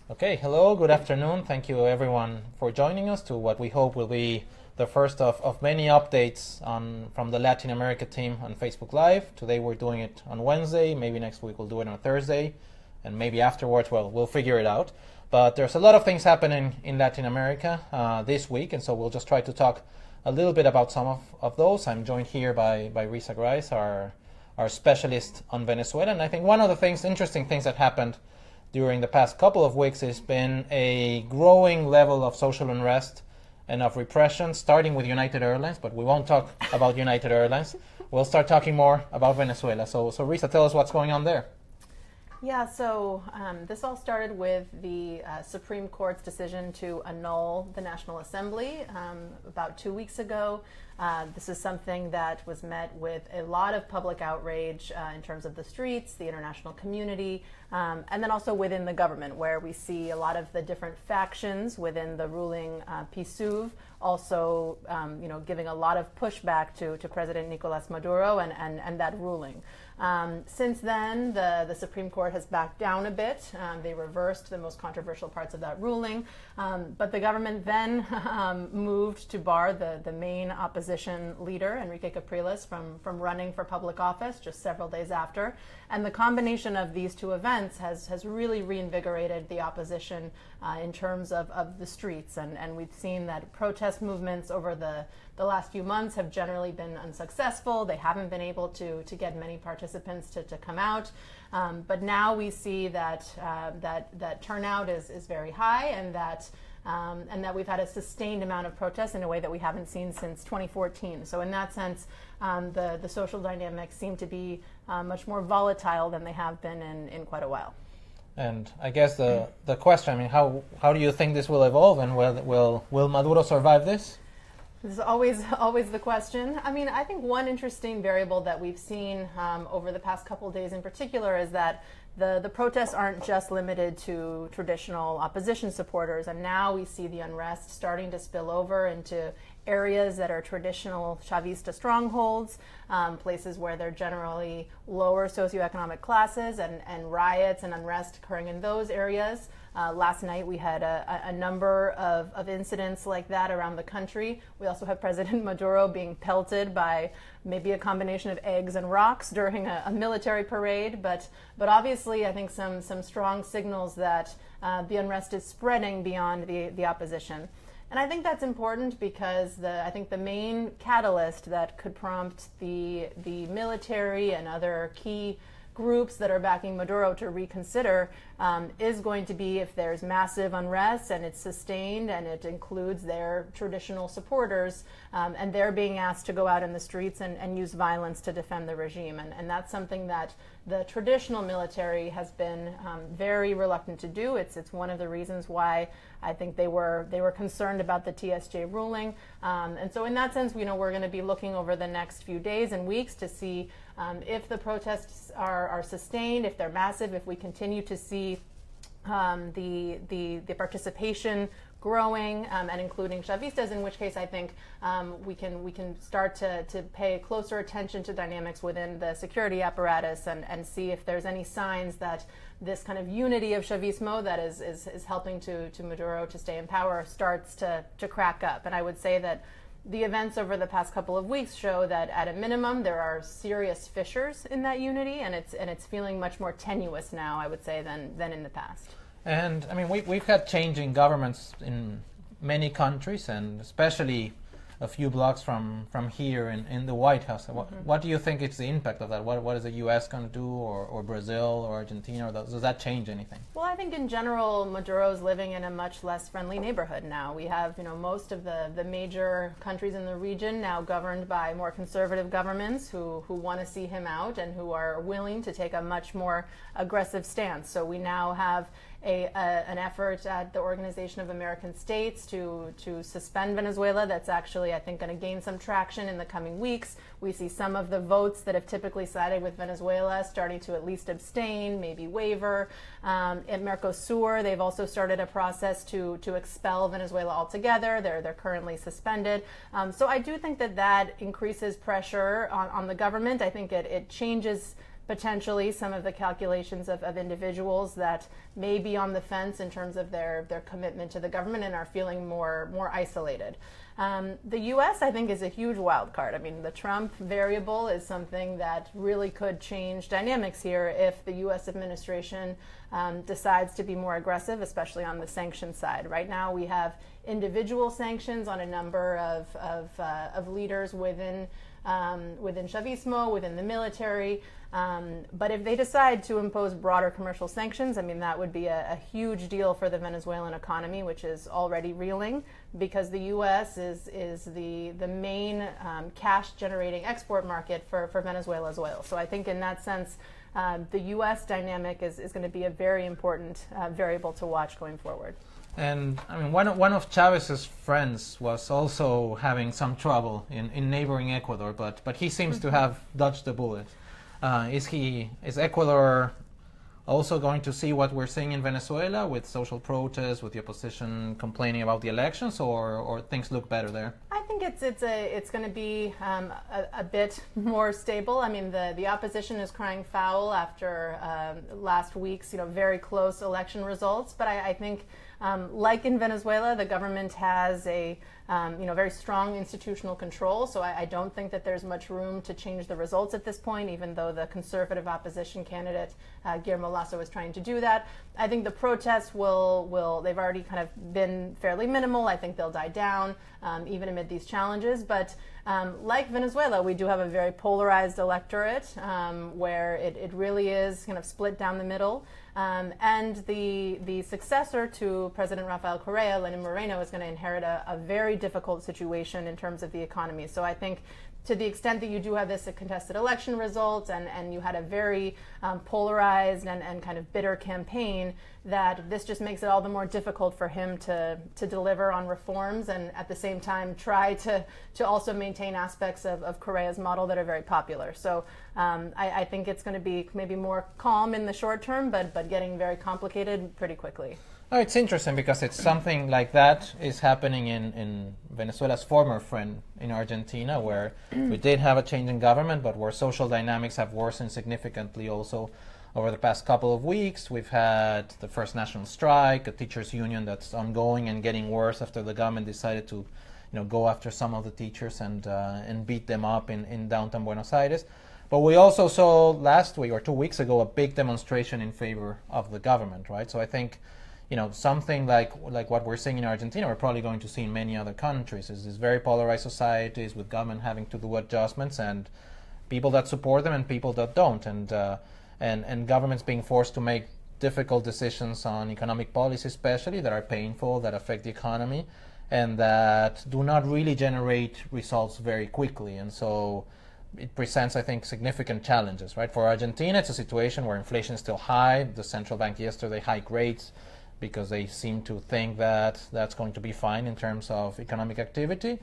Okay, hello, good afternoon. Thank you everyone for joining us to what we hope will be the first of many updates from the Latin America team on Facebook Live. Today we're doing it on Wednesday, maybe next week we'll do it on Thursday, and maybe afterwards, well, we'll figure it out. But there's a lot of things happening in Latin America this week, and so we'll just try to talk a little bit about some of those. I'm joined here by Risa Grais, our specialist on Venezuela, and I think one of the interesting things that happened during the past couple of weeks has been a growing level of social unrest and of repression, starting with United Airlines, but we won't talk about United Airlines. We'll start talking more about Venezuela. So Risa, tell us what's going on there. Yeah, so this all started with the Supreme Court's decision to annul the National Assembly about 2 weeks ago. This is something that was met with a lot of public outrage in terms of the streets, the international community, and then also within the government, where we see a lot of the different factions within the ruling PSUV also giving a lot of pushback to President Nicolas Maduro and that ruling. Since then, the Supreme Court has backed down a bit. They reversed the most controversial parts of that ruling, but the government then moved to bar the main opposition leader, Enrique Capriles, from running for public office just several days after. And the combination of these two events has really reinvigorated the opposition in terms of the streets. And we've seen that protest movements over the last few months have generally been unsuccessful. They haven't been able to get many participants to come out. But now we see that turnout is very high, and that we've had a sustained amount of protests in a way that we haven't seen since 2014. So in that sense, the social dynamics seem to be much more volatile than they have been in quite a while. And I guess the question, I mean, how do you think this will evolve, and will Maduro survive this? This is always the question. I mean, I think one interesting variable that we've seen over the past couple of days in particular is that the protests aren't just limited to traditional opposition supporters, and now we see the unrest starting to spill over into areas that are traditional Chavista strongholds, places where there are generally lower socioeconomic classes, and riots and unrest occurring in those areas. Last night we had a number of incidents like that around the country. We also have President Maduro being pelted by maybe a combination of eggs and rocks during a military parade. But obviously I think some strong signals that the unrest is spreading beyond the opposition. And I think that's important because I think the main catalyst that could prompt the military and other key groups that are backing Maduro to reconsider is going to be if there's massive unrest and it's sustained and it includes their traditional supporters and they're being asked to go out in the streets and use violence to defend the regime. And that's something that the traditional military has been very reluctant to do. It's one of the reasons why I think they were concerned about the TSJ ruling. And so in that sense, we're going to be looking over the next few days and weeks to see if the protests are sustained, if they're massive, if we continue to see the participation growing and including Chavistas, in which case I think we can start to pay closer attention to dynamics within the security apparatus and see if there's any signs that this kind of unity of Chavismo that is helping to Maduro to stay in power starts to crack up. And I would say that the events over the past couple of weeks show that at a minimum there are serious fissures in that unity, and it's feeling much more tenuous now, I would say, than in the past. And I mean, we've had changing governments in many countries, and especially a few blocks from here in the White House. What do you think is the impact of that? What is the U.S. going to do, or Brazil, or Argentina? Or does that change anything? Well, I think in general, Maduro's living in a much less friendly neighborhood now. We have, most of the major countries in the region now governed by more conservative governments who want to see him out and who are willing to take a much more aggressive stance. So we now have an effort at the Organization of American States to suspend Venezuela that's actually, I think, going to gain some traction in the coming weeks. We see some of the votes that have typically sided with Venezuela starting to at least abstain, maybe waiver. At Mercosur, they've also started a process to expel Venezuela altogether. They're currently suspended. So I do think that increases pressure on the government. I think it changes potentially some of the calculations of individuals that may be on the fence in terms of their commitment to the government and are feeling more isolated. The U.S., I think, is a huge wild card. I mean, the Trump variable is something that really could change dynamics here if the U.S. administration decides to be more aggressive, especially on the sanctions side. Right now, we have individual sanctions on a number of leaders within Chavismo, within the military. But if they decide to impose broader commercial sanctions, I mean, that would be a huge deal for the Venezuelan economy, which is already reeling, because the U.S. is the main cash-generating export market for Venezuela's oil. So I think in that sense, the U.S. dynamic is going to be a very important variable to watch going forward. And I mean, one of Chavez's friends was also having some trouble in neighboring Ecuador, but he seems to have dodged the bullet. Is Ecuador also going to see what we're seeing in Venezuela with social protests, with the opposition complaining about the elections, or things look better there? I think it's going to be a bit more stable. I mean, the opposition is crying foul after last week's very close election results, but I think. Like in Venezuela, the government has a very strong institutional control, so I don't think that there's much room to change the results at this point, even though the conservative opposition candidate, Guillermo Lasso, is trying to do that. I think the protests they've already kind of been fairly minimal. I think they'll die down, even amid these challenges. But like Venezuela, we do have a very polarized electorate where it really is kind of split down the middle. And the successor to President Rafael Correa, Lenin Moreno, is going to inherit a very difficult situation in terms of the economy. So I think to the extent that you do have this contested election result and you had a very polarized and kind of bitter campaign, that this just makes it all the more difficult for him to deliver on reforms and at the same time try to also maintain aspects of Correa's model that are very popular. So I think it's going to be maybe more calm in the short term, but getting very complicated pretty quickly. Oh, it's interesting because it's something like that is happening in Venezuela's former friend in Argentina, where we did have a change in government, but where social dynamics have worsened significantly also over the past couple of weeks. We've had the first national strike, a teachers' union that's ongoing and getting worse after the government decided to go after some of the teachers and beat them up in downtown Buenos Aires. But we also saw last week or 2 weeks ago a big demonstration in favor of the government, right? So I think something like what we're seeing in Argentina, we're probably going to see in many other countries. Is these very polarized societies with government having to do adjustments and people that support them and people that don't, and governments being forced to make difficult decisions on economic policy, especially that are painful, that affect the economy, and that do not really generate results very quickly. And so it presents, I think, significant challenges, right? For Argentina, it's a situation where inflation is still high. The central bank yesterday hiked rates because they seem to think that that's going to be fine in terms of economic activity,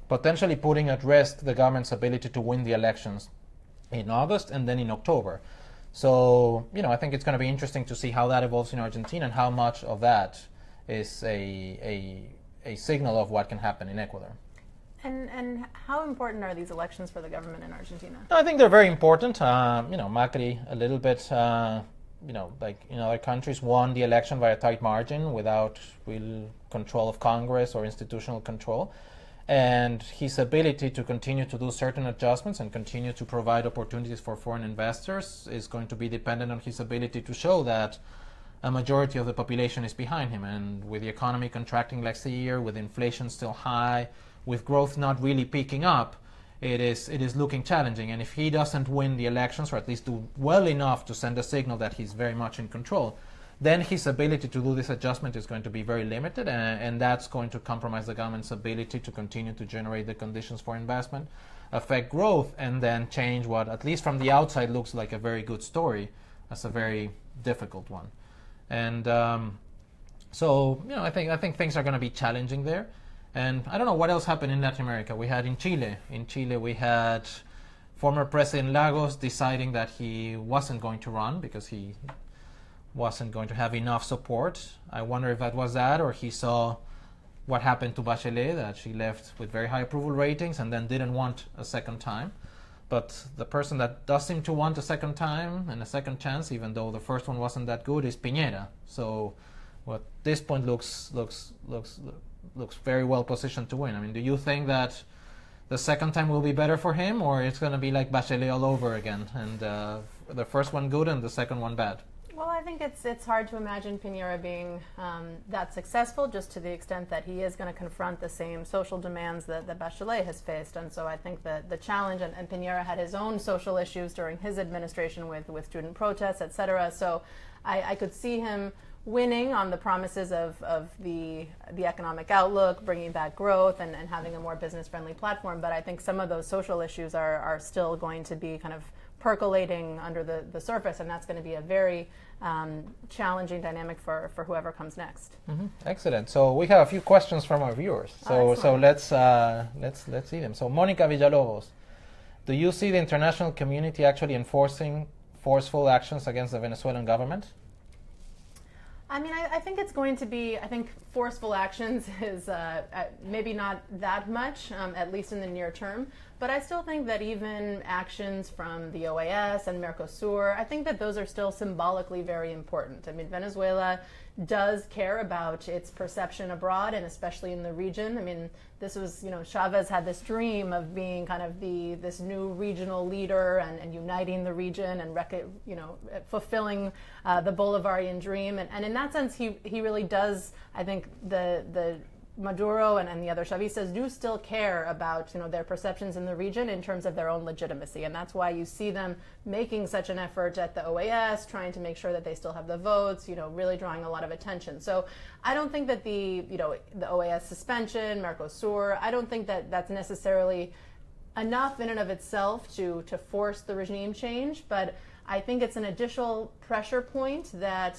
potentially putting at risk the government's ability to win the elections in August and then in October. So, I think it's going to be interesting to see how that evolves in Argentina and how much of that is a signal of what can happen in Ecuador. And how important are these elections for the government in Argentina? I think they're very important. Macri a little bit, like in other countries, won the election by a tight margin without real control of Congress or institutional control. And his ability to continue to do certain adjustments and continue to provide opportunities for foreign investors is going to be dependent on his ability to show that a majority of the population is behind him. And with the economy contracting last year, with inflation still high, with growth not really picking up, it is looking challenging. And if he doesn't win the elections, or at least do well enough to send a signal that he's very much in control, then his ability to do this adjustment is going to be very limited, and that's going to compromise the government's ability to continue to generate the conditions for investment, affect growth, and then change what, at least from the outside, looks like a very good story as a very difficult one. And so, I think things are going to be challenging there. And I don't know what else happened in Latin America. We had in Chile. In Chile, we had former President Lagos deciding that he wasn't going to run because he wasn't going to have enough support. I wonder if that was that, or he saw what happened to Bachelet, that she left with very high approval ratings and then didn't want a second time. But the person that does seem to want a second time and a second chance, even though the first one wasn't that good, is Piñera. So, at this point, looks very well positioned to win. I mean, do you think that the second time will be better for him, or it's going to be like Bachelet all over again, and the first one good and the second one bad? Well, I think it's hard to imagine Piñera being that successful, just to the extent that he is going to confront the same social demands that Bachelet has faced. And so I think that the challenge, and Piñera had his own social issues during his administration with student protests, et cetera. So I could see him winning on the promises of the economic outlook, bringing back growth, and having a more business-friendly platform. But I think some of those social issues are still going to be kind of percolating under the surface, and that's going to be a very challenging dynamic for whoever comes next. Mm-hmm. Excellent. So we have a few questions from our viewers. So let's see them. So Monica Villalobos, do you see the international community actually enforcing forceful actions against the Venezuelan government? I mean, I think it's going to be, I think forceful actions is maybe not that much, at least in the near term, but I still think that even actions from the OAS and Mercosur, I think that those are still symbolically very important. I mean, Venezuela does care about its perception abroad, and especially in the region. I mean, this was, Chavez had this dream of being kind of this new regional leader and uniting the region and fulfilling the Bolivarian dream. And in that sense, he really does. I think the Maduro and the other Chavistas do still care about their perceptions in the region in terms of their own legitimacy, and that's why you see them making such an effort at the OAS, trying to make sure that they still have the votes, really drawing a lot of attention. So I don't think that the OAS suspension, Mercosur, I don't think that that's necessarily enough in and of itself to force the regime change, but I think it's an additional pressure point that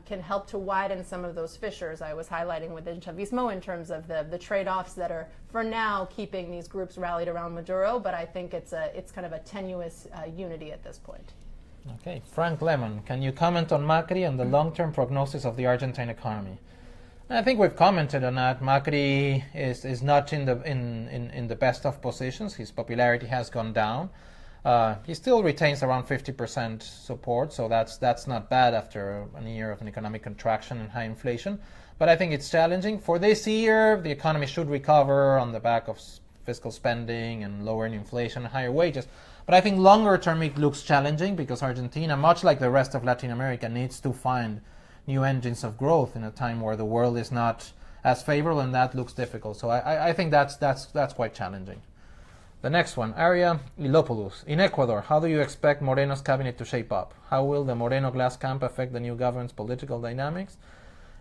can help to widen some of those fissures I was highlighting within Chavismo in terms of the trade-offs that are, for now, keeping these groups rallied around Maduro, but I think it's kind of a tenuous unity at this point. Okay. Frank Lemon, can you comment on Macri and the long-term prognosis of the Argentine economy? I think we've commented on that. Macri is not in the best of positions. His popularity has gone down. He still retains around 50% support, so that's not bad after a year of an economic contraction and high inflation. But I think it's challenging. For this year, the economy should recover on the back of fiscal spending and lowering inflation and higher wages. But I think longer term it looks challenging because Argentina, much like the rest of Latin America, needs to find new engines of growth in a time where the world is not as favorable, and that looks difficult. So I think that's quite challenging. The next one, Aria Ilopoulos. In Ecuador, how do you expect Moreno's cabinet to shape up? How will the Moreno glass camp affect the new government's political dynamics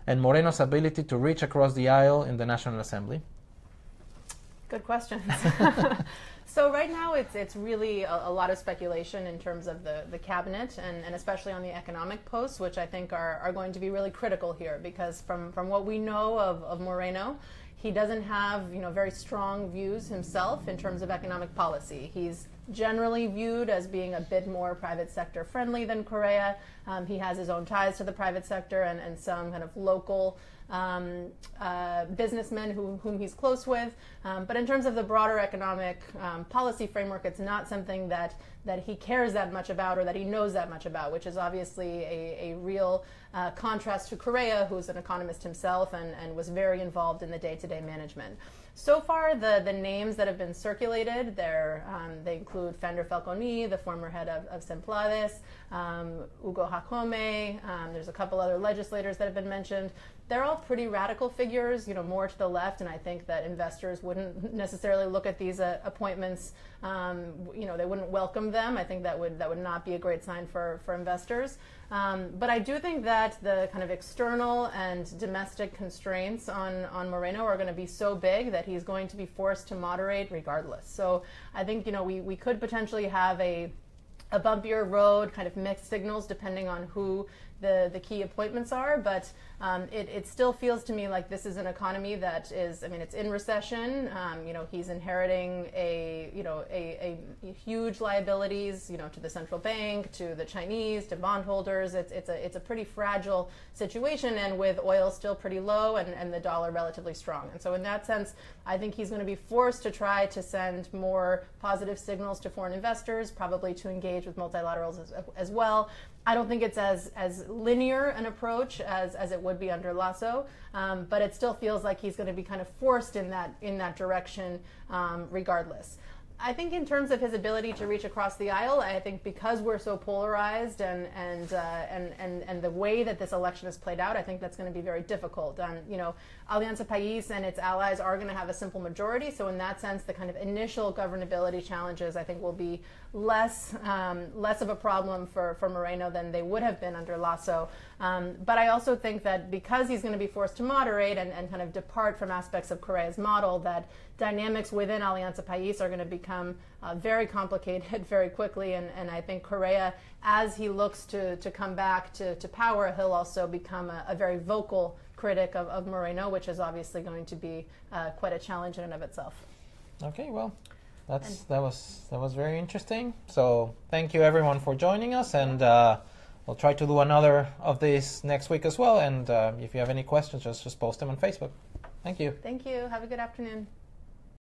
and Moreno's ability to reach across the aisle in the National Assembly? Good questions. So right now it's really a lot of speculation in terms of the cabinet and especially on the economic posts, which I think are going to be really critical here because from what we know of Moreno, he doesn't have very strong views himself in terms of economic policy. He's generally viewed as being a bit more private sector friendly than Correa. He has his own ties to the private sector and some kind of local businessmen whom he's close with. But in terms of the broader economic policy framework, it's not something that he cares that much about or that he knows that much about, which is obviously a real contrast to Correa, who's an economist himself and was very involved in the day-to-day management. So far, the names that have been circulated, they include Fender Falconi, the former head of Semplades, Hugo Jacome, there's a couple other legislators that have been mentioned. They're all pretty radical figures, more to the left, and I think that investors wouldn't necessarily look at these appointments, they wouldn't welcome them. I think that would not be a great sign for investors. But I do think that the kind of external and domestic constraints on Moreno are going to be so big that he's going to be forced to moderate regardless. So I think, we could potentially have a bumpier road, kind of mixed signals depending on who the key appointments are, but it still feels to me like this is an economy that is, I mean, it's in recession. He's inheriting a huge liabilities, to the central bank, to the Chinese, to bondholders. It's a pretty fragile situation, and with oil still pretty low and the dollar relatively strong. And so in that sense, I think he's going to be forced to try to send more positive signals to foreign investors, probably to engage with multilaterals as well. I don't think it's as linear an approach as it would be under Lasso, but it still feels like he's going to be kind of forced in that direction regardless. I think in terms of his ability to reach across the aisle, I think because we're so polarized and the way that this election has played out, I think that's going to be very difficult. Alianza País and its allies are going to have a simple majority, so in that sense, the kind of initial governability challenges, I think, will be less of a problem for Moreno than they would have been under Lasso. But I also think that because he's going to be forced to moderate and kind of depart from aspects of Correa's model, that dynamics within Alianza País are going to become very complicated very quickly. And I think Correa, as he looks to come back to power, he'll also become a very vocal critic of Moreno, which is obviously going to be quite a challenge in and of itself. Okay, well, that was very interesting. So thank you everyone for joining us, and we'll try to do another of these next week as well. And if you have any questions, just post them on Facebook. Thank you. Thank you. Have a good afternoon.